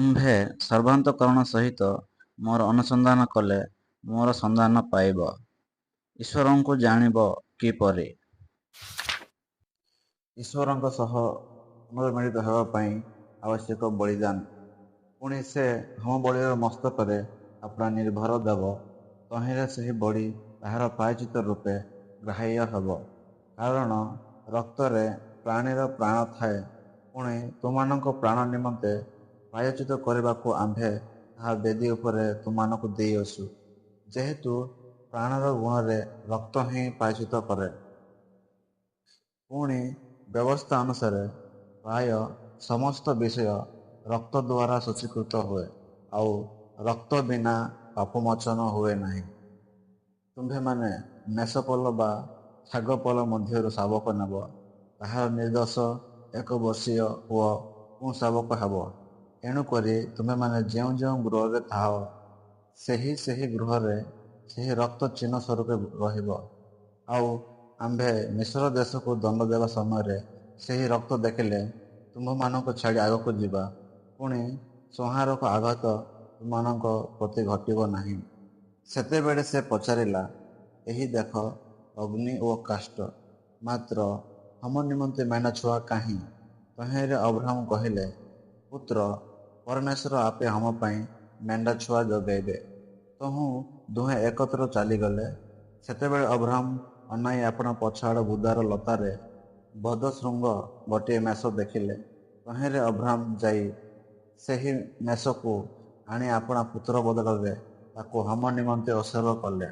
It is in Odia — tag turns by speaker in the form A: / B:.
A: ଆମ୍ଭେ ସର୍ବାନ୍ତଃକରଣ ସହିତ ମୋର ଅନୁସନ୍ଧାନ କଲେ ମୋର ସନ୍ଧାନ ପାଇବ। ଈଶ୍ୱରଙ୍କୁ ଜାଣିବ କିପରି? ଈଶ୍ୱରଙ୍କ ସହ ପୁନର୍ମିଳିତ ହେବା ପାଇଁ ଆବଶ୍ୟକ ବଳିଦାନ। ପୁଣି ସେ ହୋମବଳିର ମସ୍ତକରେ ଆପଣା ନିର୍ଭର ଦେବ। ତହିଁରେ ସେହି ବଳି ତାହାର ପ୍ରାୟଶ୍ଚିତ୍ତ ରୂପେ ଗ୍ରାହ୍ୟ ହେବ। କାରଣ ରକ୍ତରେ ପ୍ରାଣୀର ପ୍ରାଣ ଥାଏ। ପୁଣି ତୁମମାନଙ୍କ ପ୍ରାଣ ନିମନ୍ତେ ପ୍ରାୟଶ୍ଚିତ୍ତ କରିବାକୁ ଆମ୍ଭେ ତାହା ବେଦୀ ଉପରେ ତୁମମାନଙ୍କୁ ଦେଇଅଛୁ। ଯେହେତୁ ପ୍ରାଣର ଗୁଣରେ ରକ୍ତ ହିଁ ପ୍ରାୟଶ୍ଚିତ୍ତ କରେ। ପୁଣି ବ୍ୟବସ୍ଥା ଅନୁସାରେ ପ୍ରାୟ ସମସ୍ତ ବିଷୟ ରକ୍ତ ଦ୍ୱାରା ଶୁଚୀକୃତ ହୁଏ, ଆଉ ରକ୍ତ ବିନା ପାପମୋଚନ ହୁଏ ନାହିଁ। ତୁମ୍ଭେମାନେ ମେଷପଲ ବା ଛାଗପଲ ମଧ୍ୟରୁ ଶାବକ ନେବ। ତାହାର ନିର୍ଦ୍ଦୋଷ 1 ବର୍ଷୀୟ ପୁଅ ପୁଂଶାବକ ହେବ। ଏଣୁକରି ତୁମେମାନେ ଯେଉଁ ଯେଉଁ ଗୃହରେ ଥାଅ, ସେହି ଗୃହରେ ସେହି ରକ୍ତ ଚିହ୍ନ ସ୍ୱରୂପେ ରହିବ। ଆଉ ଆମ୍ଭେ ମିଶ୍ର ଦେଶକୁ ଦଣ୍ଡ ଦେବା ସମୟରେ ସେହି ରକ୍ତ ଦେଖିଲେ ତୁମ୍ଭମାନଙ୍କୁ ଛାଡ଼ି ଆଗକୁ ଯିବା। ପୁଣି ସଂହାରକ ଆଘାତ ତୁମମାନଙ୍କ ପ୍ରତି ଘଟିବ ନାହିଁ। ସେତେବେଳେ ସେ ପଚାରିଲା, ଏହି ଦେଖ ଅଗ୍ନି ଓ କାଷ୍ଠ, ମାତ୍ର ହୋମ ନିମନ୍ତେ ମେଣ୍ଢାଛୁଆ କାହିଁ? ତହିଁରେ ଅବ୍ରାହମ କହିଲେ, ପୁତ୍ର, ପରମେଶ୍ୱର ଆପେ ହୋମ ପାଇଁ ମେଣ୍ଢାଛୁଆ ଯୋଗାଇବେ। ତହୁଁ ଦୁହେଁ ଏକତ୍ର ଚାଲିଗଲେ। ସେତେବେଳେ ଅବ୍ରାହମ ଅନାଇ ଆପଣା ପଛଆଡ଼ ବୁଦାର ଲତାରେ ବଦ୍ଧଶୃଙ୍ଗ ଗୋଟିଏ ମେଷ ଦେଖିଲେ। ତହିଁରେ ଅବ୍ରାହମ ଯାଇ ସେହି ମେଷକୁ ଆଣି ଆପଣା ପୁତ୍ର ବଦଳରେ ତାକୁ ହୋମ ନିମନ୍ତେ ଉତ୍ସର୍ଗ କଲେ।